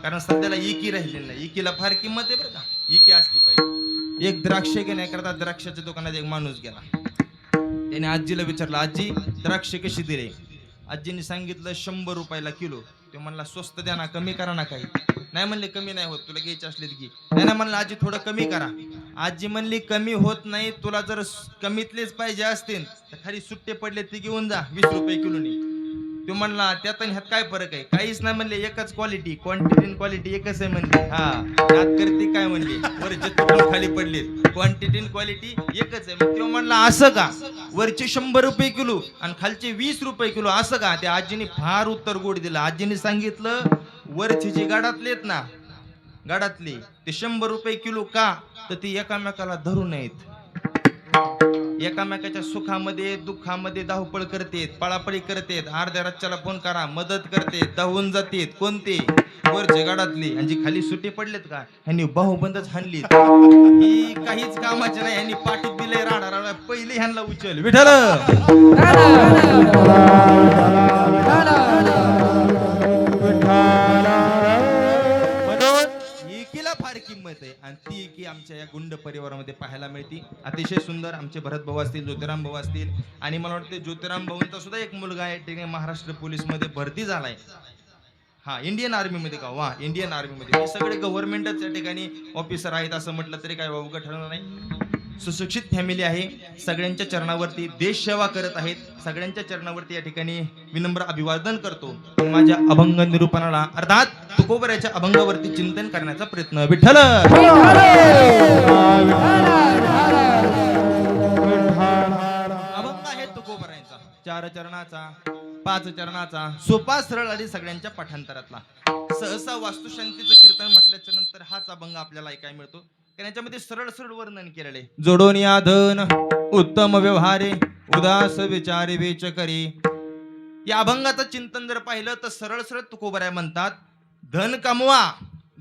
कारण सध्याला इकी राहिलेली नाही. इकीला फार किंमत आहे बरं का. इकी असली पाहिजे. एक द्राक्ष घेण्याकरता द्राक्षाच्या दुकानात एक माणूस गेला. त्याने आजीला विचारलं, आजी द्राक्ष कशी दिले? आजीने सांगितलं 100 रुपयाला किलो. ते म्हणला स्वस्त द्या ना, कमी करा ना काही. नाही म्हणले कमी नाही होत, तुला घ्यायचे असले तर घे. नाही म्हणलं आजी थोडं कमी करा. आजी म्हणली कमी होत नाही, तुला जर कमीतलेच पाहिजे असतील तर खाली सुट्टे पडले ते घेऊन जा 20 रुपये किलोनी. तो म्हणला त्यात आणि ह्यात काय फरक आहे? काहीच नाही म्हणले, एकच क्वालिटी, क्वांटिटी आणि क्वालिटी एकच आहे म्हणले. हा त्यात करते काय म्हणले, वर जत्तून खाली पडले, क्वांटिटी आणि क्वालिटी एकच आहे. मग तो म्हणला असं का? वरचे 100 रुपये किलो आणि खालचे 20 रुपये किलो असं का? त्या आजीने फार उत्तर गोड दिलं. आजीने सांगितलं वरचे जे गाडातलेत ना, गाडातले ते 100 रुपये किलो का? तर ते एकामेकाला धरून आहेत, एकामेकाच्या सुखामध्ये दुःखामध्ये धावपळ करतेत, पळापळी करतेत, अर्ध्या रातच्याला फोन करा मदत करते, धावून जातेत. कोणते? वरचे गाडातले. आणि जी खाली सुट्टी पडलेत का ह्यांनी बाहुबंदच हाणली. ही काहीच कामाचे नाही, ह्यांनी पाठीत दिले राडा राडा, पहिले ह्यांना उचल विठ्ठल. फार किंमत आहे आणि ती की आमच्या या गुंड परिवारामध्ये पाहायला मिळते. अतिशय सुंदर आमचे भरत भाऊ असतील, ज्योतिराम भाऊ असतील, आणि मला वाटतं ज्योतिराम भाऊंचा सुद्धा एक मुलगा आहे ते महाराष्ट्र पोलीस मध्ये भरती झालाय. हा इंडियन आर्मी मध्ये का? वा इंडियन आर्मी मध्ये. हे सगळे गव्हर्नमेंटच या ठिकाणी ऑफिसर आहेत असं म्हटलं तरी काय अवघड ठरणार नाही. सुशिक्षित फॅमिली आहे, सगळ्यांच्या चरणावरती देश सेवा करत आहेत. सगळ्यांच्या चरणावरती या ठिकाणी विनम्र अभिवादन करतो. माझ्या अभंग निरूपणाला अर्थात तुकोबराच्या अभंगावरती चिंतन करण्याचा प्रयत्न. विठ्ठल अभंग आहे तुकोबरायांचा 4 चरणाचा 5 चरणाचा, सोपा सरळ आणि सगळ्यांच्या पाठांतरातला. सहसा वास्तुशांतीचं कीर्तन म्हटल्याच्या नंतर हाच अभंग आपल्याला ऐकायला मिळतो. याच्यामध्ये सरळ सरळ वर्णन केलेले. जोडून या धन उत्तम व्यवहारे, उदास विचारे वेच करे. या अभंगाचं चिंतन जर पाहिलं तर सरळ सरळ तुकोबराय म्हणतात, धन कमवा,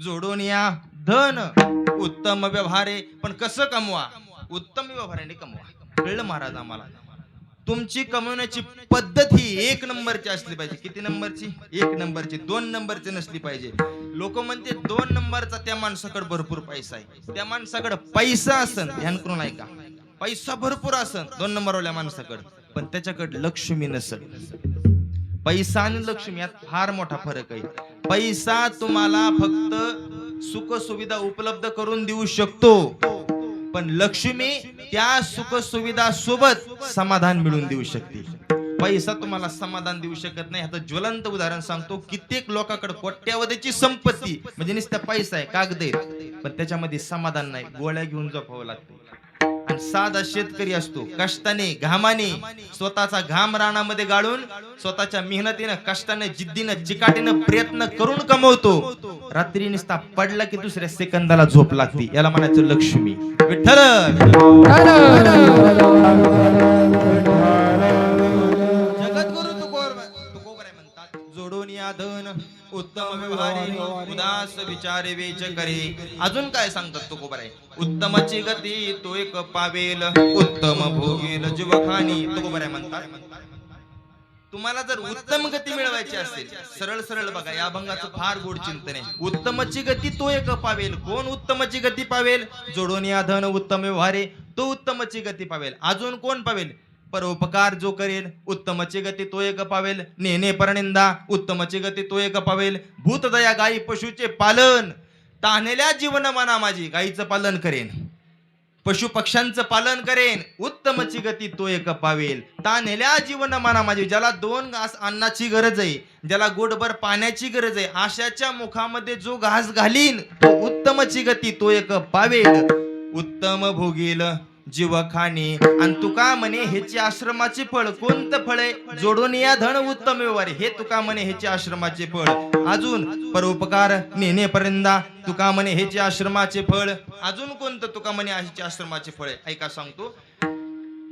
जोडून या धन उत्तम व्यवहारे. पण कसं कमवा? उत्तम व्यवहाराने कमवा. कळलं महाराज आम्हाला? तुमची कमवण्याची पद्धत ही 1 नंबरची असली पाहिजे. किती नंबरची? 1 नंबरची. 2 नंबरची नसली पाहिजे. लोक म्हणते 2 नंबरचा त्या माणसाकडे भरपूर पैसा आहे. त्या माणसाकडे पैसा असन, ध्यान करून ऐका, पैसा भरपूर असन 2 नंबरवाल्या माणसाकडे, पण त्याच्याकडे लक्ष्मी नसल. पैसा आणि लक्ष्मी यात फार मोठा फरक आहे. पैसा तुम्हाला फक्त सुख सुविधा उपलब्ध करून देऊ शकतो, पण लक्ष्मी त्या सुख सुविधा सोबत समाधान मिळवून देऊ शकते. पैसा तुम्हाला समाधान देऊ शकत नाही. ह्याचं ज्वलंत उदाहरण सांगतो. कित्येक लोकांकडे कोट्यावधीची संपत्ती म्हणजे नुसता पैसा आहे, कागद आहे, पण त्याच्यामध्ये समाधान नाही. गोळ्या घेऊन जपावं लागतं. आणि साधा शेतकरी असतो, कष्टाने घामाने स्वतःचा घाम रानामध्ये गाळून स्वतःच्या मेहनतीनं कष्टाने जिद्दीनं चिकाटीनं प्रयत्न करून कमवतो. रात्री नुसता पडला की दुसऱ्या सेकंदाला झोप लागते. याला म्हणायचं लक्ष्मी. विठ्ठल जगद्गुरु तुकोबराय म्हणतात, जोडून या धन उत्तम व्यवहारे, उदास विचारे वेच करे. अजून काय सांगतात तुकोबराय? उत्तमची गती तो एक पावेल, उत्तम भोगेल जीवखानी. तुकोबराय म्हणतात, तुम्हाला जर उत्तम गती मिळवायची असेल, सरळ सरळ बघा, या अभंगाचं फार गोड चिंतन आहे. उत्तमची गती तो एक पावेल. कोण उत्तमची गती पावेल? जोडून या धन उत्तम व्यवहारे, तो उत्तमची गती पावेल. अजून कोण पावेल? परोपकार जो करेल, उत्तमची गती तो एक पावेल. नेने परनिंदा, उत्तमची गती तो एक पावेल. भूतदया गायी पशुचे पालन, तान्हेल्या जीवन मना माझी. गायीचं पालन करेन, पशु पक्ष्यांचं पालन करेन, उत्तमची गती तो एक पावेल. तान्हेल्या जीवन मना माझी. ज्याला 2 घास अन्नाची गरज आहे, ज्याला गोडभर पाण्याची गरज आहे, आशाच्या मुखामध्ये जो घास घालीन, तो उत्तमची गती तो एक पावेल. उत्तम भोगील जीवखानी. आणि तुका म्हणे ह्याची आश्रमाचे फळ. कोणतं फळ आहे? जोडून या धन उत्तम व्यवहारे. हे तुका म्हणे ह्याचे आश्रमाचे फळ. अजून परोपकार नेने परिंदा, तुका म्हणे ह्याचे आश्रमाचे फळ. अजून कोणतं तुका म्हणे ह्याचे आश्रमाचे फळ? ऐका सांगतो.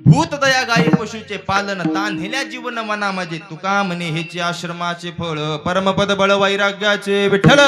भूतदया गायी पशुचे पालन, तान्हेल्या जीवन मना माझे, तुका म्हणे ह्याचे आश्रमाचे फळ. परमपद बळ वैराग्याचे. विठ्ठल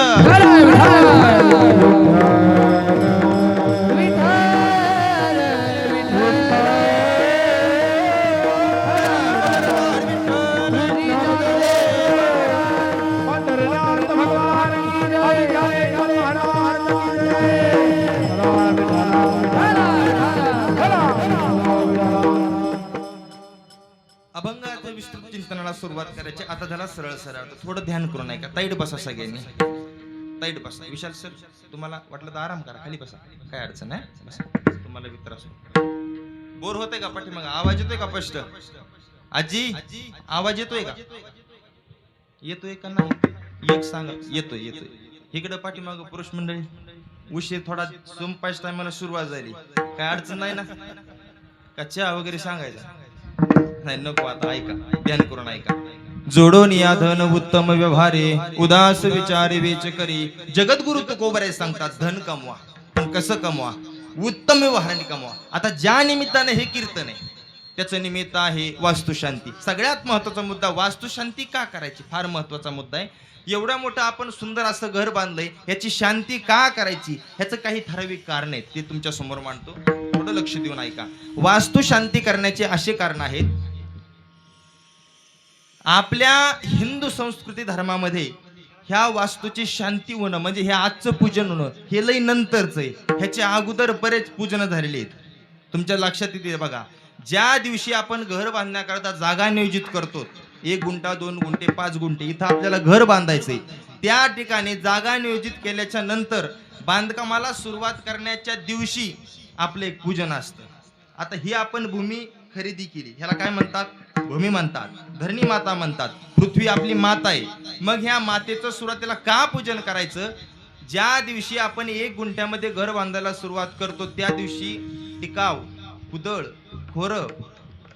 कीर्तनाला सुरुवात करायची. आता झाला सरळ सरळ. थोडं ध्यान करून ऐका. ताईट बसा सगळ्यांनी, ताईट बसा. विशाल सर तुम्हाला वाटलं तर आराम करा, खाली बसा, काय अडचण आहे बसा. तुम्हाला भी त्रास बोर होतंय का पाठीमागं? आवाज येतोय का स्पष्ट? आजी आवाज येतोय का? येतोय का नाही एक सांगा. येतोय येतोय. इकडं पाठीमागं पुरुष मंडळी उशीर थोडा संपायच्या टायमाला सुरुवात झाली, काय अडचण नाही ना? का चहा वगैरे सांगायचा नाही? नको, आता ऐका, ध्यान करून ऐका. जोडून या धन उत्तम व्यवहारे, उदास विचारे वेच करी. जगद्गुरु तुकोबरे सांगतात धन कमवा, पण कसं कमवा? उत्तम व्यवहाराने कमवा. आता ज्या निमित्ताने हे कीर्तन आहे त्याचं निमित्त आहे वास्तुशांती. सगळ्यात महत्वाचा मुद्दा वास्तुशांती का करायची, फार महत्वाचा मुद्दा आहे. एवढा मोठं आपण सुंदर असं घर बांधलंय, याची शांती का करायची, ह्याचं काही ठराविक कारण आहेत, ते तुमच्या समोर मांडतो. थोडं लक्ष देऊन ऐका. वास्तुशांती करण्याचे असे कारण आहेत. आपल्या हिंदू संस्कृती धर्मामध्ये ह्या वास्तूची शांती होणं म्हणजे हे आजचं पूजन होणं हे लई नंतरच आहे. ह्याच्या अगोदर बरेच पूजन झालेले आहेत. तुमच्या लक्षात येते बघा, ज्या दिवशी आपण घर बांधण्याकरता जागा नियोजित करतो, 1 गुंठा 2 गुंठे 5 गुंठे इथं आपल्याला घर बांधायचंय, त्या ठिकाणी जागा नियोजित केल्याच्या नंतर बांधकामाला सुरुवात करण्याच्या दिवशी आपलं एक पूजन असतं. आता ही आपण भूमी खरेदी केली, ह्याला काय म्हणतात? भूमी म्हणतात, धरणी माता म्हणतात. पृथ्वी आपली माता आहे. मग ह्या मातेचं सुरुवातीला का पूजन करायचं? ज्या दिवशी आपण 1 गुंठ्यामध्ये घर बांधायला सुरुवात करतो त्या दिवशी टिकाव, कुदळ, खोरं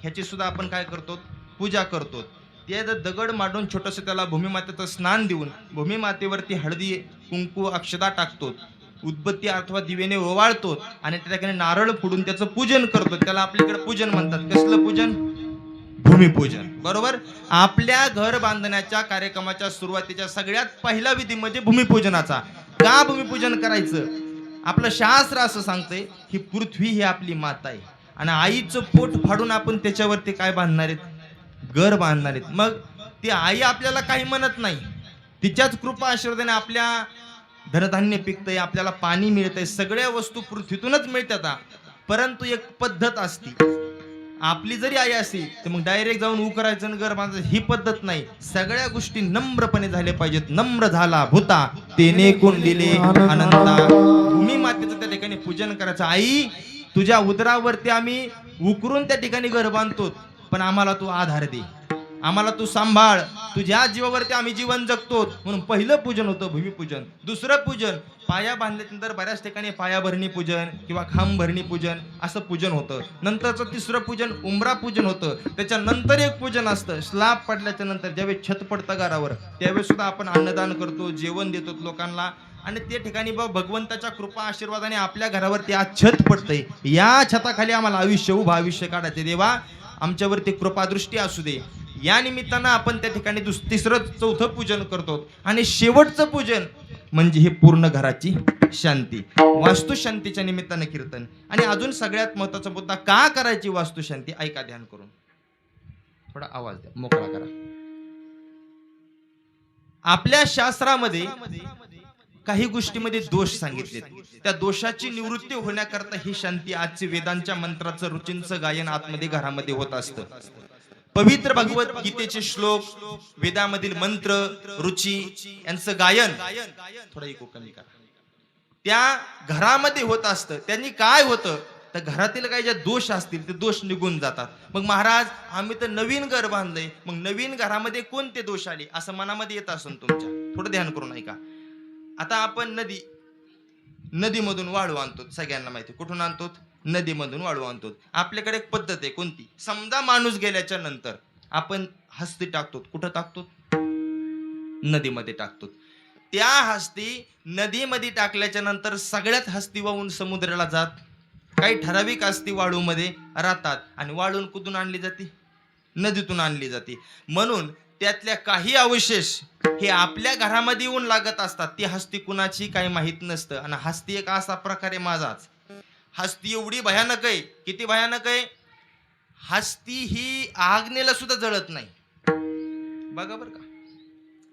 ह्याची सुद्धा आपण काय करतो? पूजा करतो. ते दगड मांडून छोटंसं त्याला भूमिमातेचं स्नान देऊन भूमिमातेवरती हळदी कुंकू अक्षता टाकतो, उदबत्ती अथवा दिवेने ओवाळतो आणि त्या ठिकाणी नारळ फोडून त्याचं पूजन करतो. त्याला आपल्याकडे पूजन म्हणतात. कसलं पूजन? भूमिपूजन. बरोबर. आपल्या घर बांधण्याच्या कार्यक्रमाच्या सुरुवातीच्या सगळ्यात पहिला विधी म्हणजे भूमिपूजनाचा. का भूमिपूजन करायचं? आपलं शास्त्र असं सांगतंय की पृथ्वी ही आपली माता आहे आणि आईचं पोट फाडून आपण त्याच्यावरती काय बांधणार आहेत? घर बांधणार आहेत. मग ती आई आपल्याला काही म्हणत नाही, तिच्याच कृपा आशीर्वादाने आपल्या धनधान्य पिकतंय, आपल्याला पाणी मिळतंय, सगळ्या वस्तू पृथ्वीतूनच मिळतात. परंतु एक पद्धत असती. आपली जरी आई असली तर मग डायरेक्ट जाऊन करायचं आणि घर बांधायचं ही पद्धत नाही. सगळ्या गोष्टी नम्रपणे झाल्या पाहिजेत. नम्र झाला भूता तेने कुंडिले अनंता. भूमी मातेचं त्या ठिकाणी पूजन करायचं. आई, तुझ्या उदरावरती आम्ही उकरून त्या ठिकाणी घर बांधतो, पण आम्हाला तू आधार दे, आम्हाला तू सांभाळ, तुझ्या जीवावरती आम्ही जीवन जगतो. म्हणून पहिलं पूजन होतं भूमिपूजन. दुसरं पूजन पाया बांधल्यानंतर बऱ्याच ठिकाणी पायाभरणी पूजन किंवा खांब भरणी पूजन असं पूजन होतं. नंतरचं तिसरं पूजन उंबरा पूजन होतं. त्याच्यानंतर एक पूजन असतं स्लॅब पडल्याच्या नंतर, ज्यावेळेस छत पडतं घरावर त्यावेळेस सुद्धा आपण अन्नदान करतो, जेवण देतो लोकांना. आणि त्या ठिकाणी भगवंताच्या कृपा आशीर्वादाने आपल्या घरावरती आज छत पडतंय. या छताखाली आम्हाला आयुष्य उभं आयुष्य काढायचे. देवा, आमच्यावरती कृपादृष्टी असू दे. या निमित्तानं आपण त्या ठिकाणी तिसरं चौथं पूजन करतो. आणि शेवटचं पूजन म्हणजे हे पूर्ण घराची शांती. वास्तुशांतीच्या निमित्तानं कीर्तन. आणि अजून सगळ्यात महत्वाचा मुद्दा, का करायची वास्तुशांती? ऐका ध्यान करून. थोडा आवाज द्या, मोकळा करा. आपल्या शास्त्रामध्ये काही गोष्टीमध्ये दोष सांगितलेत. त्या दोषाची निवृत्ती होण्याकरता ही शांती आजची वेदांच्या मंत्राचं रुचींचं गायन आतमध्ये घरामध्ये होत असतं. पवित्र भगवत गीतेचे श्लोक, वेदामधील मंत्र, रुची यांचं गायन थोडा इको कमी करा, त्या घरामध्ये होत असतं. त्यांनी काय होतं तर घरातील काही ज्या दोष असतील ते दोष निघून जातात. मग महाराज, आम्ही तर नवीन घर बांधलंय, मग नवीन घरामध्ये कोणते दोष आले असं मनामध्ये येत असून तुमच्या, थोडं ध्यान करून ऐका. आता आपण नदीमधून वाळू आणतो. सगळ्यांना माहिती, कुठून आणतो? नदीमधून वाळू आणतो. आपल्याकडे एक पद्धत आहे. कोणती? समजा माणूस गेल्याच्या नंतर आपण हस्ती टाकतो. कुठं टाकतो? नदीमध्ये टाकतो. त्या हस्ती नदीमध्ये टाकल्याच्या नंतर सगळ्यात हस्ती वाहून समुद्राला जात. काही ठराविक हस्ती वाळूमध्ये राहतात. आणि वाळून कुठून आणली जाते? नदीतून आणली जाते. म्हणून त्यातल्या काही अवशेष हे आपल्या घरामध्ये येऊन लागत असतात. ती हस्ती कुणाची काही माहित नसतं. आणि हस्ती एक असा प्रकारे माझाच. हस्ती एवढी भयानक आहे. किती भयानक आहे? हस्ती ही आग्नेला सुद्धा जळत नाही. बघा बरं का,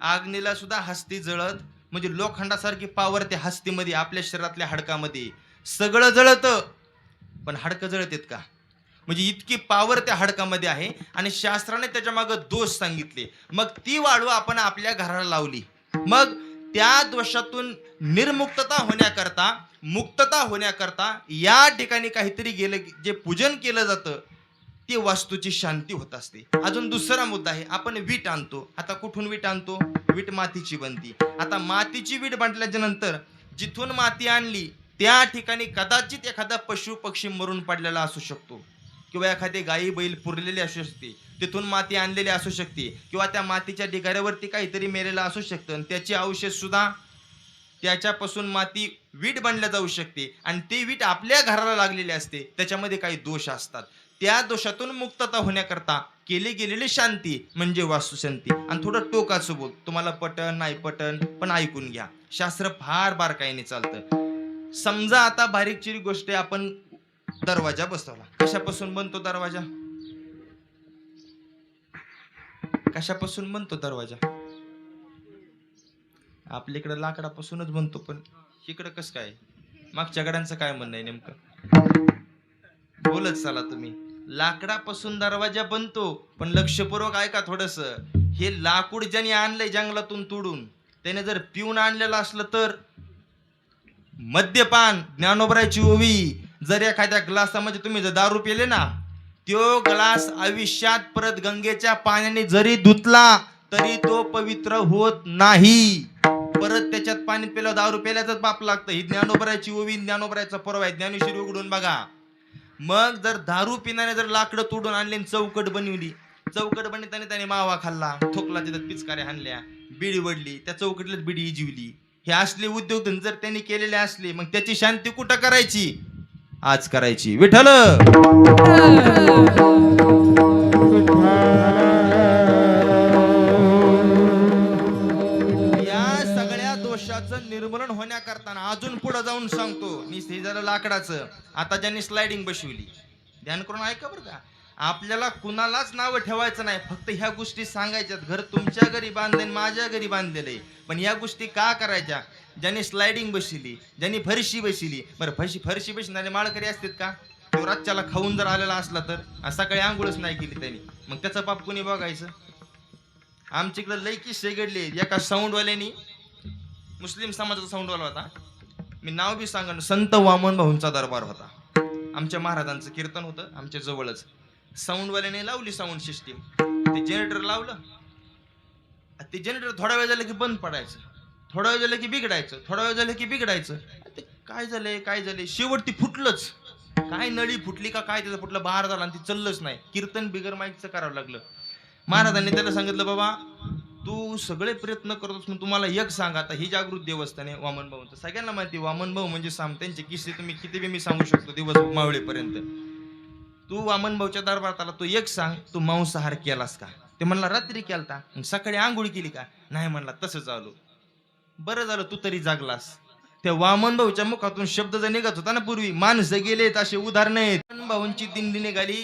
आग्नेला सुद्धा हस्ती जळत म्हणजे लोखंडासारखी पावर त्या हस्तीमध्ये, आपल्या शरीरातल्या हाडकामध्ये सगळं जळतं. पण हाडकं जळतेत का? म्हणजे इतकी पावर त्या हाडकामध्ये आहे. आणि शास्त्राने त्याच्या मागे दोष सांगितले. मग ती वाळू आपण आपल्या घराला लावली. मग त्या दोषातून निर्मुक्तता होण्याकरता, मुक्तता होण्याकरता या ठिकाणी काहीतरी गेलं, जे पूजन केलं जातं ती वास्तूची शांती होत असते. अजून दुसरा मुद्दा आहे, आपण वीट आणतो. आता कुठून वीट आणतो? वीट मातीची बनती. आता मातीची वीट बांधल्याच्या नंतर जिथून माती आणली त्या ठिकाणी कदाचित एखादा पशु पक्षी मरून पडलेला असू शकतो, किंवा एखादी गायी बैल पुरलेली असू शकते, तिथून माती आणलेली असू शकते, किंवा त्या मातीच्या ढिगाऱ्यावरती काहीतरी मेलेलं असू शकतं आणि त्याची अवशेष सुद्धा त्याच्यापासून माती वीट बनल्या जाऊ शकते. आणि ती वीट आपल्या घराला लागलेली असते, त्याच्यामध्ये काही दोष असतात. त्या दोषातून मुक्तता होण्याकरता केली गेलेली शांती म्हणजे वास्तुशांती. आणि थोडं टोकाचं बोल, तुम्हाला पटन नाही पटन पण ऐकून घ्या. शास्त्र फार बारकाईने चालतं. समजा आता बारीक चिरी गोष्ट आहे, आपण दरवाजा बसवला. कशापासून बनतो दरवाजा? कशापासून बनतो दरवाजा? आपल्याकडे लाकडापासूनच बनतो, पण इकडं कसं काय? मागच्या गड्यांचं काय म्हणणं आहे नेमकं? बोलत चला तुम्ही. लाकडापासून दरवाजा बनतो, पण लक्षपूर्वक ऐका थोडस. हे लाकूड ज्याने आणलंय जंगलातून तोडून, त्याने जर पिऊन आणलेलं असलं तर मद्यपान, ज्ञानोबरायची ओवी, जर एखाद्या ग्लासामध्ये तुम्ही जर दारू पिले ना, तो ग्लास आयुष्यात परत गंगेच्या पाण्याने जरी धुतला तरी तो पवित्र होत नाही. परत त्याच्यात पाणी पिलं, दारू पिल्याच पाप लागतं. ही ज्ञानोबरायची ओवी, ज्ञानोबरायचा पर्व आहे. ज्ञानेश्वरी उघडून बघा. मग जर दारू पिणाने जर लाकडं तोडून आणली, चौकट बनवली, चौकट बनवताना त्याने मावा खाल्ला, ठोकला, तिथं पिचकाऱ्या हाणल्या, बिडी वडली, त्या चौकटीलाच बिडी इजवली, हे असले उद्योग जर त्यांनी केलेले असले, मग त्याची शांती कुठं करायची? आज करायची. विठ्ठल निर्मूलन होण्याकरता अजून पुढे जाऊन सांगतो. मी झालं लाकडाचं. आता ज्यांनी स्लायडिंग बसवली, ध्यान करून ऐका बरं का. आपल्याला कुणालाच नाव ठेवायचं नाही, फक्त ह्या गोष्टी सांगायच्यात. घर तुमच्या घरी बांधले, माझ्या घरी बांधलेले, पण ह्या गोष्टी का करायच्या? ज्यांनी स्लायडिंग बसवली, ज्यांनी फरशी बसवली, बरं फरशी बसणारे माळकरी असतात का? तो रातच्याला खाऊन जर आलेला असला तर सकाळी आंघोळच नाही केली त्यांनी, मग त्याचा पाप कोणी बघायचं? आमच्याकडे लई किस्से घडले. एका साऊंडवाल्यानी, मुस्लिम समाजाचा साऊंडवाला होता, मी नाव बी सांगन, संत वामन भाऊंचा दरबार होता. आमच्या महाराजांचं कीर्तन होतं आमच्या जवळच. साऊंडवाल्याने लावली साऊंड सिस्टीम, ते जनरेटर लावलं. ते जनरेटर थोडा वेळ झालं की बंद पडायचं, थोडा वेळ झालं की बिघडायचं, थोडा वेळ झालं की बिघडायचं. ते काय झालंय शेवटी फुटलंच. काय नळी फुटली का काय, त्याचं फुटलं, बाहेर झाला आणि ती चाललंच नाही. कीर्तन बिगर माईकचं करावं लागलं. महाराजांनी त्याला सांगितलं, बाबा तू सगळे प्रयत्न करतोस, मग तुम्हाला एक सांग. आता ही जागृत देवस्थान आहे वामन भाऊंचं, सगळ्यांना माहिती. वामन भाऊ म्हणजे त्यांचे किस्से तुम्ही किती बी मी सांगू शकतो दिवस मावळेपर्यंत. तू वामन भाऊच्या दरबारात आला, तू एक सांग, तू मांसाहार केलास का? ते म्हणला रात्री केलता. सकाळी आंघोळी केली का? नाही म्हणला. तसंच आलो. बरं झालं तू तरी जागलास. त्या वामन भाऊच्या मुखातून शब्द जर निघत होता ना पूर्वी, माणसं गेलेत असे उदाहरण आहेत. वामन भाऊंची दिंडी निघाली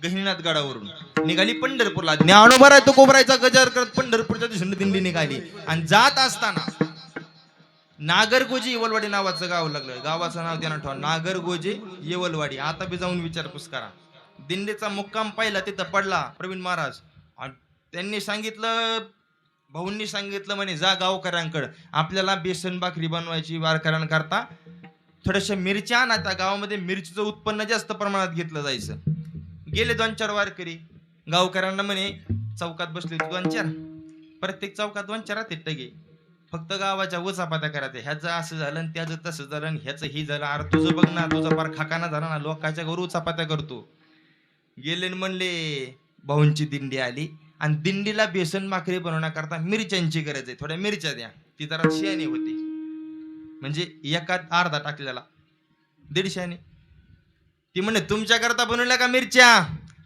गहिनीनाथ गडावरून, निघाली पंढरपूरला. ज्ञानोबा तो कोबरायचा गजर करत पंढरपूरच्या दिशेने दिंडी निघाली. आणि जात असताना नागरगोजे येवलवाडी नावाचं गाव लागलं. गावाचं नाव त्यांना ठेवा, नागरगोजे येवलवाडी. आता बी जाऊन विचारपूस करा. दिंडीचा मुक्काम पाहिला, तिथं पडला प्रवीण महाराज. आणि त्यांनी सांगितलं, भाऊंनी सांगितलं, म्हणे जा गावकऱ्यांकडे, आपल्याला बेसन भाकरी बनवायची वारकऱ्यांकरता, थोड्याशा मिरच्या ना, त्या गावामध्ये मिरचीचं उत्पन्न जास्त प्रमाणात घेतलं जायचं. गेले 2-4 वारकरी गावकऱ्यांना, म्हणे चौकात बसले 2-4, प्रत्येक चौकात 2-4 राहते टगे, फक्त गावाच्या उचापात्या करायच्या. ह्याचं असं झालं, त्याचं तसं झालं, ह्याचं ही झालं. अरे तुझं बघ ना, तुझा पार खाकाना झाला ना, लोकांच्या घरू उचापात्या करतो. गेले म्हणले भाऊंची दिंडी आली आणि दिंडीला बेसन भाकरी बनवण्याकरता मिरच्यांची गरज आहे, थोड्या मिरच्या द्या. ती जरा शियानी होती, म्हणजे एकात अर्धा टाकलेला 150. ती म्हणे तुमच्या करता बनवल्या का मिरच्या?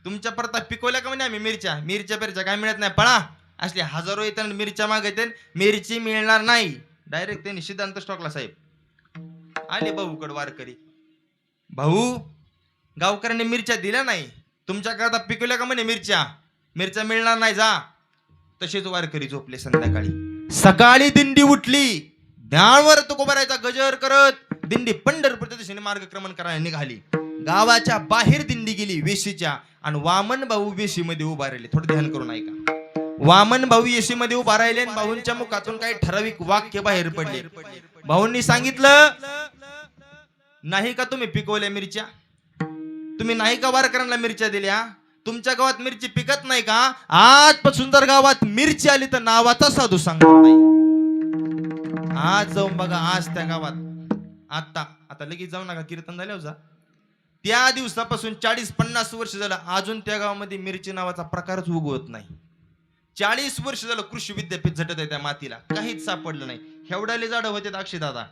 तुमच्या परता पिकवल्या का म्हणे आम्ही मिरच्या? मिरच्या काय मिळत नाही, पळा. असले हजारो येतात मिरच्या मागते, मिरची मिळणार नाही. डायरेक्ट त्यांनी सिद्धांत स्टॉकला साहेब आले भाऊकड वारकरी. भाऊ गावकऱ्यांनी मिरच्या दिल्या नाही, तुमच्या करता पिकवल्या का म्हणे मिरच्या? मिरच्या मिळणार नाही, जा. तसेच वारकरी झोपले. सकाळी दिंडी उठली, ज्ञानवर तुकोबारायचा गजर करत दिंडी पंढरपूरच्या दिशेने मार्गक्रमण करायला निघाली. गावाच्या बाहेर दिंडी गेली वेशीच्या आणि वामन भाऊ वेशीमध्ये उभा राहिले. थोडं ध्यान करून ऐका. वामन भाऊ वेशीमध्ये उभा राहिले आणि भाऊंच्या मुखातून काही ठराविक वाक्य बाहेर पडले. भाऊंनी सांगितलं, नाही का तुम्ही पिकवल्या मिरच्या? तुम्ही नाही का वारकऱ्यांना मिरच्या दिल्या? तुमच्या गावात मिरची पिकत नाही का? आजपासून जर गावात मिरची आली तर नावाचा साधू सांगणार नाही. आज जाऊन बघा, आज त्या गावात आता लगेच जाऊ नका, कीर्तन झाल्यावर जा. त्या दिवसापासून 40-50 वर्ष झालं अजून त्या गावामध्ये मिरची नावाचा प्रकारच उगवत नाही. 40 वर्ष झालं कृषी विद्यापीठ झटत आहे त्या मातीला, काहीच सापडलं नाही. एवढ्याले झाडं होते अक्षयदादा,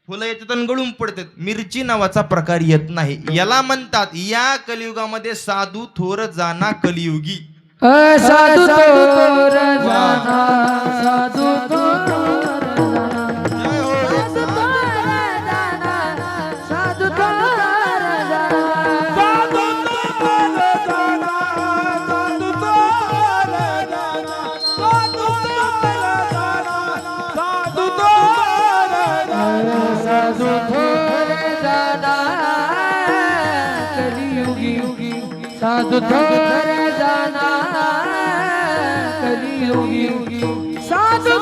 फुलं येतात आणि गळून पडतात, मिरची नावाचा प्रकार येत नाही. याला म्हणतात या कलियुगामध्ये साधू थोर जाना कलियुगी. साधू थोर जाना, साधू थोर साधु थोर जाना कलियुगी, साधु थोर जाना, साधु थोर जाना, साधु थोर जाना, साधु थोर जाना, साधु थोर जाना कलियुगी, साधु थोर जाना कलियुगी, साधु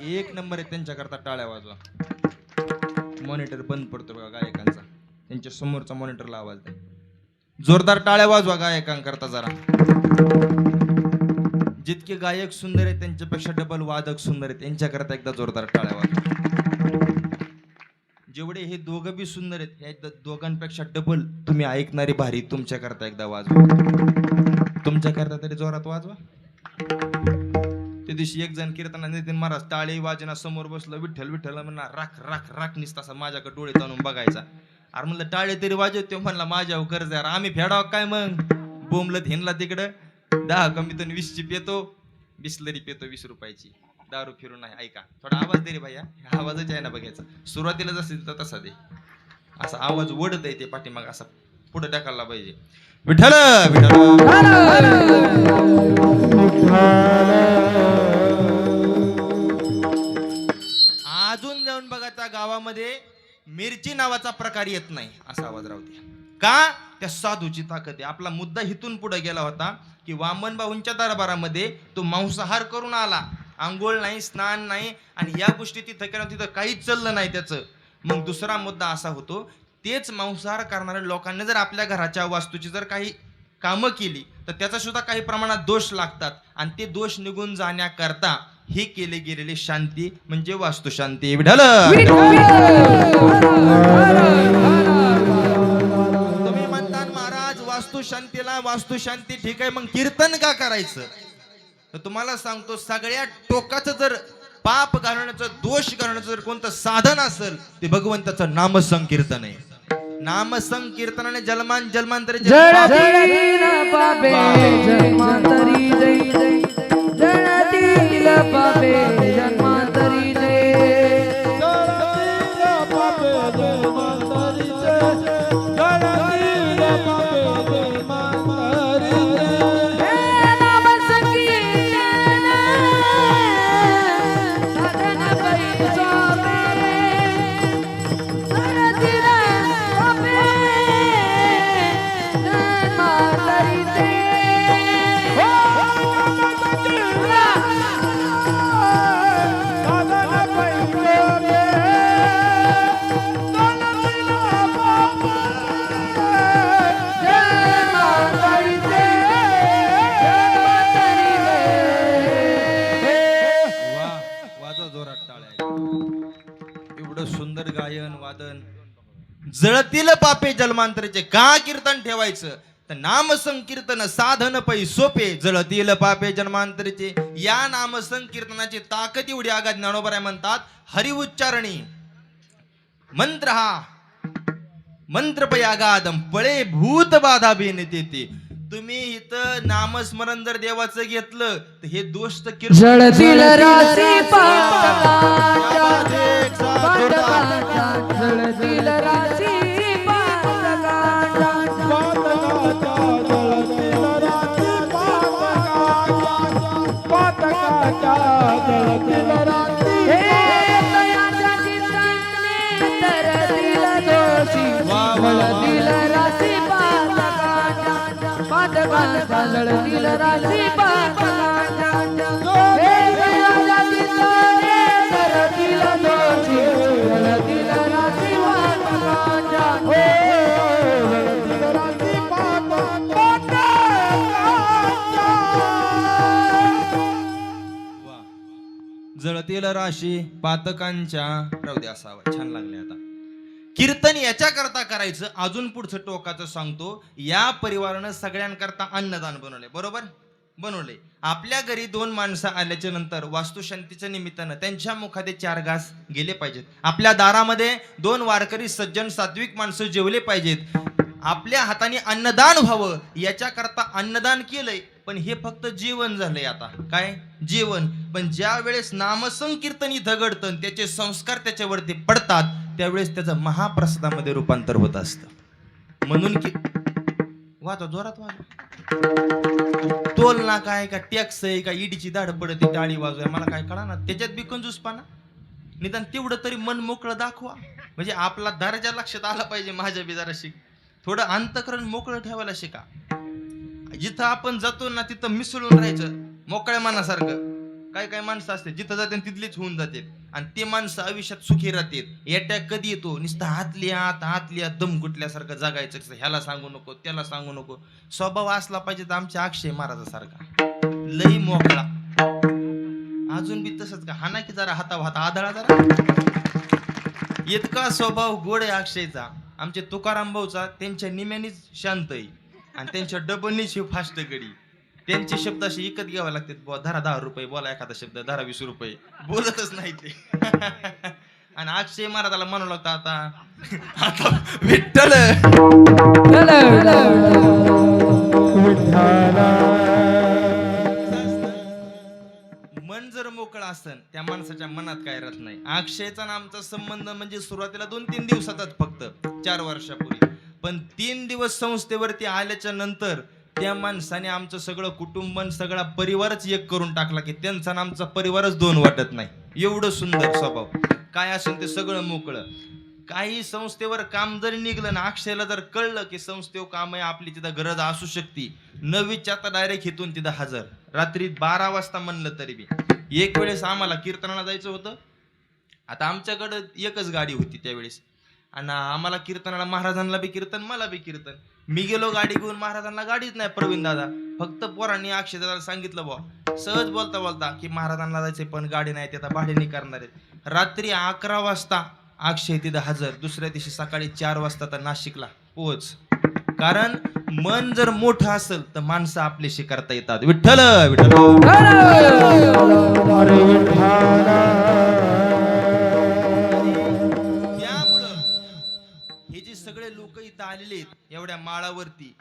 एक नंबर आहे. त्यांच्याकरता टाळ्या वाजवा. मॉनिटर बंद पडतो बघा गायकांचा, त्यांच्या समोरचा मॉनिटरला आवाज द्या. जोरदार टाळ्या वाजवा गायकांकरता जरा. जितके गायक सुंदर आहेत त्यांच्यापेक्षा डबल वादक सुंदर आहेत, त्यांच्याकरता एकदा जोरदार टाळ्या वाजवा. जेवढे हे दोघं बी सुंदर आहेत, ह्या दोघांपेक्षा डबल तुम्ही ऐकणारी भारी तुमच्याकरता एकदा वाजवा. तुमच्याकरता तरी जोरात वाजवा. त्या दिवशी एक जण कीर्तना नितीन महाराज टाळी वाजना समोर बसलं, विठ्ठल विठ्ठल म्हणणार, राख राख राख निसता माझ्याकडे डोळे ताणून बघायचा. अरे म्हणलं टाळे तरी वाजवते, म्हणला माझ्यावर कर्ज आहे. आम्ही फेडाव काय मग? बोंबलत हिनला तिकडं. 10 कमीतून 20ची पेतो, बिस्लरी पेतो 20 रुपयाची, दारू फिरून नाही. ऐका, थोडा आवाज दे रे भैया, आवाजच आहे ना बघायचा. सुरुवातीला जसं तर तसा दे, असा आवाज वडत आहे ते पाठीमाग, असा पुढे टाकायला पाहिजे. विठ्ठल अजून जाऊन बघा त्या गावामध्ये मिरची नावाचा प्रकार येत नाही, असा आवाज राहते. का? त्या साधूची ताकद आहे. आपला मुद्दा हिथून पुढे गेला होता की वामन भाऊंच्या दरबारामध्ये तो मांसाहार करून आला, आंघोळ नाही, स्नान नाही, आणि या गोष्टी तिथं काहीच चाललं नाही त्याचं. मग दुसरा मुद्दा असा होतो, तेच मांसाहार करणाऱ्या लोकांनी जर आपल्या घराच्या वास्तूची जर काही कामं केली तर त्याचा सुद्धा काही प्रमाणात दोष लागतात, आणि ते दोष निघून जाण्याकरता हे केले गेलेले शांती म्हणजे वास्तुशांती. विठ्ठल तुम्ही म्हणता महाराज वास्तुशांतीला वास्तुशांती ठीक आहे, मग कीर्तन का करायचं? तर तुम्हाला सांगतो, सगळ्यात टोकाचं जर पाप घालवण्याचं, दोष घालवण्याचं जर कोणतं साधन असेल ते भगवंताचं नामसंकीर्तन आहे. नामसंकीर्तनाने जन्मांतरी जन्मांतरी जळतील पापे जन्मांतरीचे. का कीर्तन ठेवायचं? तर नाम संकीर्तन साधन पै सोपे जळतील पापे जन्मांतरीचे. या नाम संकीर्तनाची ताकद एवढी आगा ज्ञानोबराय म्हणतात हरि उच्चारणी मंत्र हा मंत्र पयागादम पळे भूत बाधा बेनते ते. तुम्ही इथं नामस्मरण जर देवाचं घेतलं तर हे दोष तर जळतील राशी पातकाच्या जळतील राशी जळतील राशी जळतील राशी पातकांच्या राहू दे असावं. छान लागले. आता कीर्तन याच्या करता करायचं. अजून पुढचं टोकाचं सांगतो. या परिवारानं सगळ्यांकरता अन्नदान बनवले. बरोबर बनवले. आपल्या घरी 2 माणसं आल्याच्या नंतर वास्तुशांतीच्या निमित्तानं त्यांच्या मुखात 4 घास गेले पाहिजेत. आपल्या दारामध्ये 2 वारकरी सज्जन सात्विक माणसं जेवले पाहिजेत. आपल्या हाताने अन्नदान व्हावं याच्या करता अन्नदान केलंय. पण हे फक्त जीवन झालंय. आता काय जीवन. पण ज्या वेळेस नामसंकीर्तन इथं घडतं त्याचे संस्कार त्याच्यावरती पडतात त्यावेळेस त्याचं महाप्रसादामध्ये रूपांतर होत असतं. म्हणून की वाचा जोरात वाचा. टोल ना काय का टॅक्स आहे का ईडीची दाढ पडते टाळी वाजवाय मला काय कळा ना. त्याच्यात बी कंजूसपणा. निदान तेवढं तरी मन मोकळं दाखवा. म्हणजे आपला दर्जा लक्षात आला पाहिजे. माझ्या बी जराशी थोडं अंतकरण मोकळं ठेवायला शिका. जिथं आपण जातो ना तिथं मिसळून राहायचं मोकळ्या मनासारखं. काय काय माणसं असते जिथं जाते तिथलीच होऊन जाते आणि ते माणसं आयुष्यात सुखी राहतात. अटॅक कधी येतो नुसतं हातल्या दम गुटल्यासारखं जगायचं. ह्याला सांगू नको त्याला सांगू नको. स्वभाव असला पाहिजे तर आमच्या अक्षय महाराजासारखा लई मोकळा. अजून बी तसंच का हाना की जरा हाता आदळा जरा. इतका स्वभाव गोड आहे अक्षयचा. आमचे तुकाराम भाऊचा त्यांच्या निम्यानीच शांत आहे आणि त्यांच्या डबलनीच फास्ट गडी. त्यांचे शब्द असे विकत घ्यावे लागतात. धरा 10 रुपये बोला एखादा शब्द 10-20 रुपये बोलतच नाही ते. आणि अक्षय महाराजाला म्हणावं लागतं आता विठ्ठल मन जर मोकळा असेल त्या माणसाच्या मनात काय राहत नाही. अक्षयचा आणि आमचा संबंध म्हणजे सुरुवातीला 2-3 दिवसाचाच फक्त 4 वर्षापूर्वी. पण 3 दिवस संस्थेवरती आल्याच्या नंतर त्या माणसाने आमचं सगळं कुटुंब सगळा परिवारच एक करून टाकला की त्यांचा आणि आमचा परिवारच 2 वाटत नाही. एवढं सुंदर स्वभाव. काय असेल ते सगळं मोकळं. काही संस्थेवर काम जरी निघलं ना अक्षयला जर कळलं की संस्थेवर काम आहे आपली तिथं गरज असू शकते 9च्या आता डायरेक्ट इथून तिथं हजर. रात्री 12 वाजता म्हणलं तरी बी. एक वेळेस आम्हाला कीर्तनाला जायचं होतं. आता आमच्याकडं एकच गाडी होती त्यावेळेस आणि आम्हाला कीर्तनाला महाराजांना बी कीर्तन मला बी कीर्तन. मी गेलो गाडी घेऊन महाराजांना गाडीच नाही प्रवीण दादा. फक्त पोरांनी अक्षय दादाला सांगितलं बुवा सहज बोलता बोलता की महाराजांना जायचंय पण गाडी नाही ते आता भाड्याने करणार आहेत. रात्री 11 वाजता अक्षय तिथं हजर. दुसऱ्या दिवशी सकाळी 4 वाजता तर नाशिकला पोहोच. कारण मन जर मोठं असेल तर माणसं आपल्याशी करता येतात. विठ्ठल विठ्ठल. हे जे सगळे लोक इथं आलेले आहेत एवढ्या माळावरती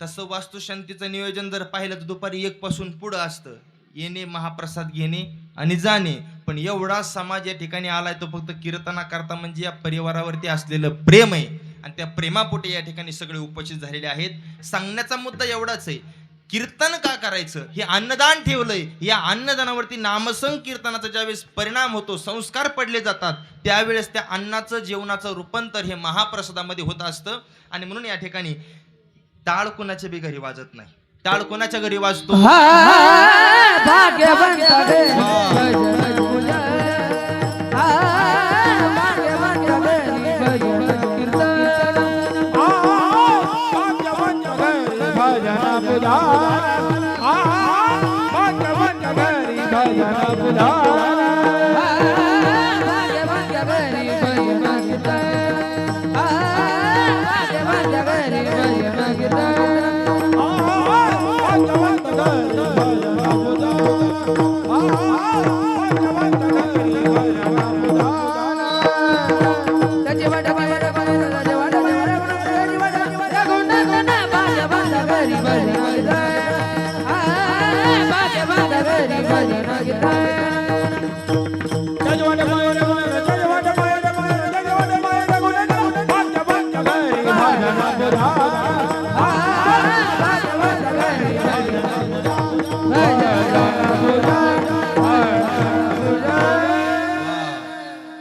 तसं वास्तुशांतीचं नियोजन जर पाहिलं तर दुपारी 1 पासून पुढं असतं. येणे महाप्रसाद घेणे आणि जाणे. पण एवढा समाज या ठिकाणी आलाय तो फक्त कीर्तना करता म्हणजे या परिवारावरती असलेलं प्रेम आहे आणि त्या प्रेमापोटी या ठिकाणी सगळे उपस्थित झालेले आहेत. सांगण्याचा मुद्दा एवढाच आहे कीर्तन का करायचं हे अन्नदान ठेवलंय. या अन्नदानावरती नामसंकीर्तनाचा ज्यावेळेस परिणाम होतो संस्कार पडले जातात त्यावेळेस त्या अन्नाचं जेवणाचं रूपांतर हे महाप्रसादामध्ये होत असतं. आणि म्हणून या ठिकाणी टाळ कोणाच्या बी घरी वाजत नाही. टाळ कोणाच्या घरी वाजतो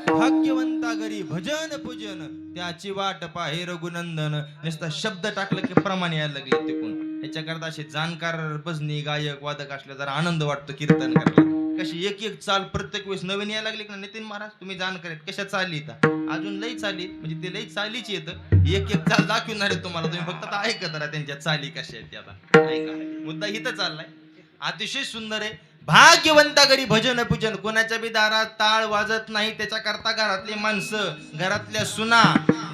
भाग्यवंता घरी भजन पूजन त्याची वाट पाहे रघुनंदन. नुसता शब्द टाकलं की प्रमाणे यायला लागले तिकून. ह्याच्याकरता असे जाणकार भजनी गायक वादक असले जरा आनंद वाटतो कीर्तन करायला. कशी एक एक चाल प्रत्येक वेळेस नवीन यायला लागली का नितीन महाराज तुम्ही जाणकार आहेत कशा चालली अजून लई चाली म्हणजे ते लई चालीच येतं. एक एक चाल दाखवणार आहे तुम्हाला तुम्ही फक्त आता ऐकत राहा त्यांच्या चाली कशा आहेत त्या. आता ऐका मुद्दा इथं चाललाय अतिशय सुंदर आहे. भाग्यवंता घरी भजन पूजन कोणाच्या बी दारात टाळ वाजत नाही. त्याच्या करता घरातली माणसं घरातल्या सुना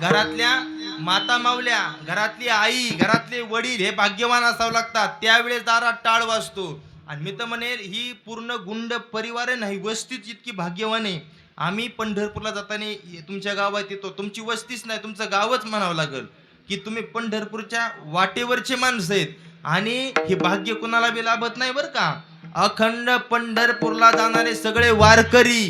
घरातल्या माता मावल्या घरातली आई घरातले वडील हे भाग्यवान असावं लागतात. त्यावेळेस दारात टाळ वाजतो. आणि मी तर म्हणेल ही पूर्ण गुंड परिवार नाही वस्तीच इतकी भाग्यवान आहे. आम्ही पंढरपूरला जाताना तुमच्या गावात येतो तुमची वस्तीच नाही तुमचं गावच म्हणावं लागल की तुम्ही पंढरपूरच्या वाटेवरचे माणसं आहेत. आणि हे भाग्य कुणाला बी लाभत नाही बरं का. अखंड पंढरपूरला जाणारे सगळे वारकरी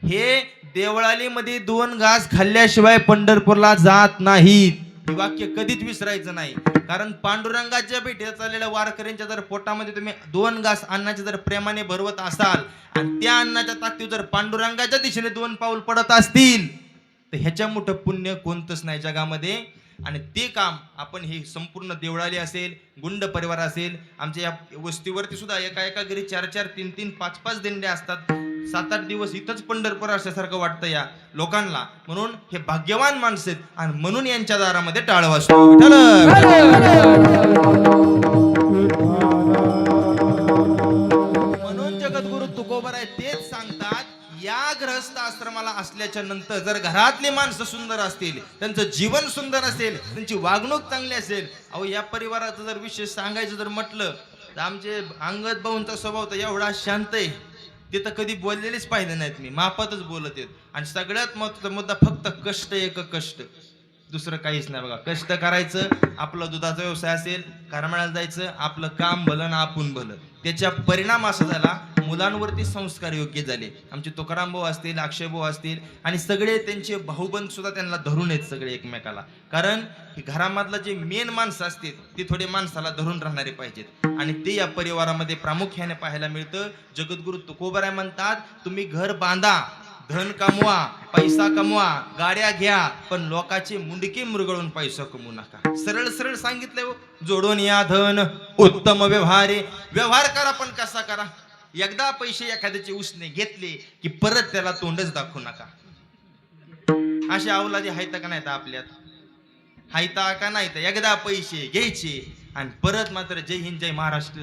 हे देवळालीमध्ये 2 घास खाल्ल्याशिवाय पंढरपूरला जात नाहीत. हे वाक्य कधीच विसरायचं नाही. कारण पांडुरंगाच्या भेटीला चाललेल्या वारकऱ्यांच्या जर पोटामध्ये तुम्ही 2 घास अन्नाचे जर प्रेमाने भरवत असाल आणि त्या अन्नाच्या ताकदीवर जर पांडुरंगाच्या दिशेने 2 पाऊल पडत असतील तर ह्याच्या मोठं पुण्य कोणतंच नाही जगामध्ये. आणि ते काम आपण हे संपूर्ण देवळाली असेल गुंड परिवार असेल आमच्या या वस्तीवरती सुद्धा एका घरी 4-4 3-3 5-5 दिंड्या असतात. 7-8 दिवस इथंच पंढरपूर असल्यासारखं वाटतं या लोकांना. म्हणून हे भाग्यवान माणसं आहेत आणि म्हणून यांच्या दारामध्ये टाळ वाजतो. म्हणून जगद्गुरु तुकोबराय तेच सांगतात या गृहस्थ आश्रमाला असल्याच्या नंतर जर घरातली माणसं सुंदर असतील त्यांचं जीवन सुंदर असेल त्यांची वागणूक चांगली असेल. अहो या परिवाराचं जर विशेष सांगायचं जर म्हटलं तर आमचे अंगद भाऊंचा स्वभाव तर एवढा शांत आहे ते तर कधी बोललेलेच पाहिले नाहीत मी मापातच बोलत आहेत. आणि सगळ्यात महत्त्वाचा मुद्दा फक्त कष्ट एक कष्ट दुसरं काहीच नाही बघा. कष्ट करायचं आपला दुधाचा व्यवसाय असेल करमाळ्याला जायचं आपलं काम भलं ना आपण भलं. त्याचा परिणाम असा झाला मुलांवरती संस्कार योग्य झाले. आमचे तुकाराम भाऊ असतील अक्षय भाऊ असतील आणि सगळे त्यांचे भाऊबंद सुद्धा त्यांना धरून आहेत सगळे एकमेकाला. कारण घरामधलं जे मेन माणसं असतील ते थोडे माणसाला धरून राहणारे पाहिजेत. आणि ते या परिवारामध्ये प्रामुख्याने पाहायला मिळतं. जगद्गुरु तुकोबराय म्हणतात तुम्ही घर बांधा धन कमवा पैसा कमवा गाड्या घ्या पण लोकांचे मुंडके मुरगळून पैसा कमवू नका. सरळ सरळ सांगितलंय जोडून या धन उत्तम व्यवहार करा पण कसा करा. एकदा पैसे एखाद्याचे उसने घेतले की परत त्याला तोंडच दाखवू नका. असे अवलादी हायता का नाहीत आपल्यात हायता का नाहीत. एकदा पैसे घ्यायचे आणि परत मात्र जय हिंद जय महाराष्ट्र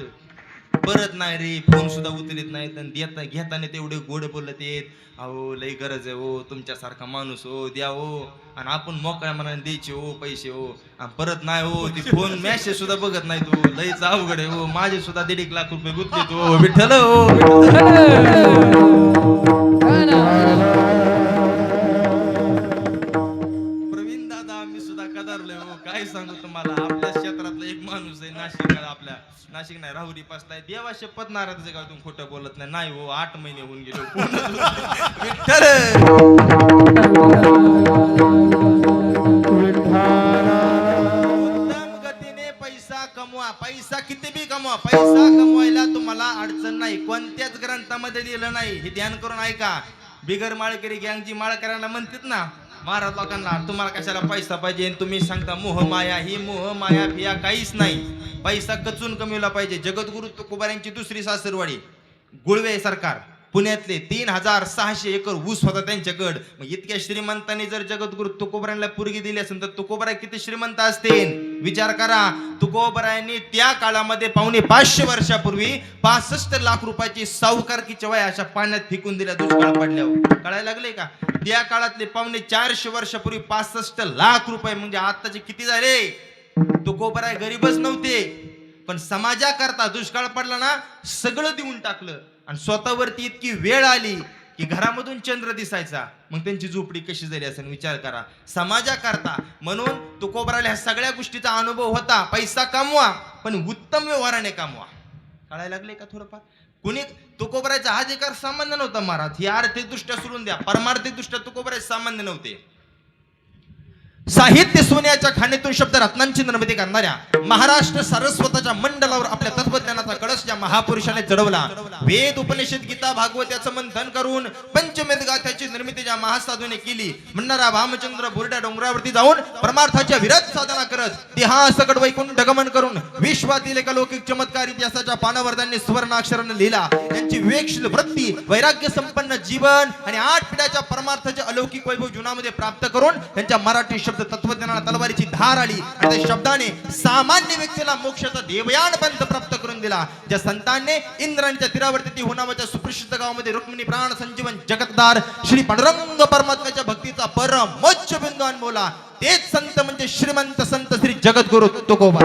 परत नाही रे. फोन सुद्धा उचलत नाहीत आणि घेताना तेवढे गोड बोलत येत. अहो लई गरज आहे हो तुमच्यासारखा माणूस हो द्या हो. आणि आपण मोकळ्या मनाने द्यायचे हो पैसे हो आणि परत नाही हो. ती फोन मॅसेज सुद्धा बघत नाही तो लईच अवघड आहे हो. माझे सुद्धा 1.5 लाख रुपये गुंतलेत हो विठ्ठल हो. प्रवीण दादा मी सुद्धा कदारलोय हो. काय सांगू तुम्हाला. आपल्या क्षेत्रातला एक माणूस आहे नाशिकला आपल्या नाशिक नाही राहुरी पासताय देवा शपथ नाराज गाव तुम्ही खोटं बोलत नाही हो. 8 महिने होऊन गेलो उत्तम गतीने पैसा कमवा. पैसा किती बी कमवा पैसा कमवायला तुम्हाला अडचण नाही. कोणत्याच ग्रंथामध्ये लिहिलं नाही. हे ध्यान करून ऐका. बिगर माळकरी गँगची माळ करायला म्हणतात ना महाराज लोकांना तुम्हाला कशाला पैसा पाहिजे तुम्ही सांगता मोह माया. ही मोह माया फिया काहीच नाही. पैसा कचून कमवला पाहिजे. जगद्गुरु तुकोबारायांची दुसरी सासरवाडी गुळवे सरकार पुण्यातले 3600 एकर ऊस होता त्यांच्याकडं. मग इतक्या श्रीमंतांनी जर जगद्गुरु तुकोबरायांना पुरगी दिली असेल तर तुकोबराय किती श्रीमंत असतील विचार करा. तुकोबरायांनी त्या काळामध्ये 550 वर्षापूर्वी 65 लाख रुपयाची सावकारकीच्या वया अशा पाण्यात फेकून दिल्या दुष्काळ पडल्यावर. कळायला लागले का. त्या काळातले 450 वर्षापूर्वी 65 लाख रुपये म्हणजे आताचे किती झाले. तुकोबराय गरीबच नव्हते पण समाजाकरता दुष्काळ पडला ना सगळं देऊन टाकलं आणि स्वतःवरती इतकी वेळ आली की घरामधून चंद्र दिसायचा, मग त्यांची झोपडी कशी झाली असेल विचार करा. समाजाकरता म्हणून तुकोबराला ह्या सगळ्या गोष्टीचा अनुभव होता. पैसा कमवा पण उत्तम व्यवहाराने कमवा. कळायला लागले का थोडंफार? कुणी तुकोबराचा हा अधिकार सामान्य नव्हता महाराज. ही आर्थिक दृष्ट्या सोडून द्या, परमार्थिक दृष्ट्या तुकोबराचे सामान्य नव्हते. साहित्य सोन्याच्या खाणीतून शब्द रत्नांची निर्मिती करणाऱ्या महाराष्ट्र सारस्वताच्या मंडलावर आपल्या तत्वज्ञानाचा कळस ज्या महापुरुषाने चढवला, वेद उपनिषद गीता भागवताचं मंथन करून पंचमेध गाथ्याची निर्मिती ज्या महासाधूने केली, म्हणणारा रामचंद्र बुरड्या डोंगरावरती जाऊन परमार्थाच्या विरत साधना करत देहासकट वैकुंठ गमन करून विश्वातील एक अलौकिक चमत्कार इतिहासाच्या पानावर त्यांनी सुवर्णाक्षराने लिहिला. त्यांची विवेकशील वृत्ती, वैराग्य संपन्न जीवन आणि 8 पिढ्याच्या परमार्थाचे अलौकिक वैभव जीवनामध्ये प्राप्त करून त्यांच्या मराठी शब्द तत्वज्ञानाला तलवारीची धार आली आणि त्या शब्दाने सामान्य व्यक्तीला मोक्षाचा देवयान पंथ प्राप्त करून दिला. ज्या संतांनी इंद्रांच्या तीरावरती होनावाच्या सुप्रसिद्ध गावामध्ये रुक्मिणी प्राण संजीवन जगतदार श्री पांडुरंग परमात्म्याच्या भक्तीचा परमोच्च बिंदू अनुभवला, तेच संत म्हणजे श्रीमंत संत श्री जगद्गुरु तुकोबा.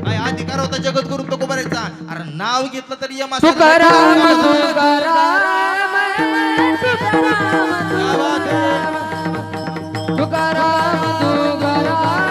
काय अधिकार होता जगद्गुरु तुकोबाराचा? अरे नाव घेतलं तरी यम असा. तुकाराम तुकाराम तुकाराम तुकाराम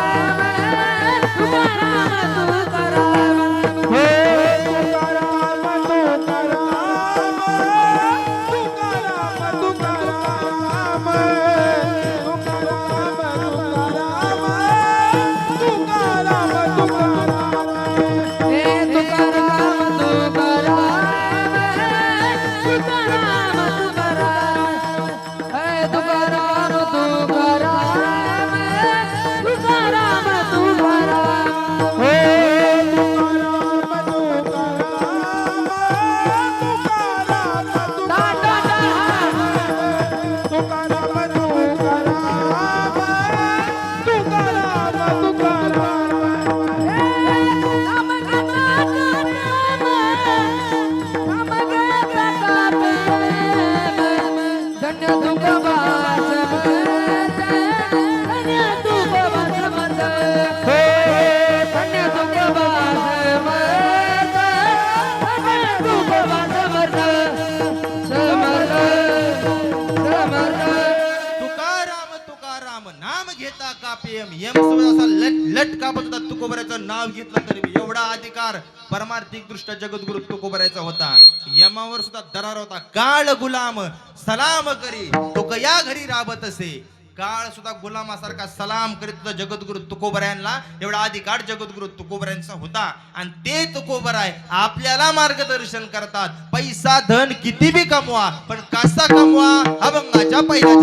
लट कापत होता. तुकोबराचं नाव घेतलं तरी एवढा अधिकार परमार्थिक दृष्ट्या जगद्गुरु तुकोबराचा होता. यमावर सुद्धा दरार होता. काळ गुलाम सलाम करी तो कया घरी राबत असे. काळ सुद्धा गुलामासारखा सलाम करीत होता जगद्गुरु तुकोबरायांना. एवढा अधिकार जगद्गुरु तुकोबरायांचा होता आणि ते तुकोबराय आपल्याला मार्गदर्शन करतात. पैसा धन किती बी कमवा पण कसा कमवा अभंगाच्या पहिल्या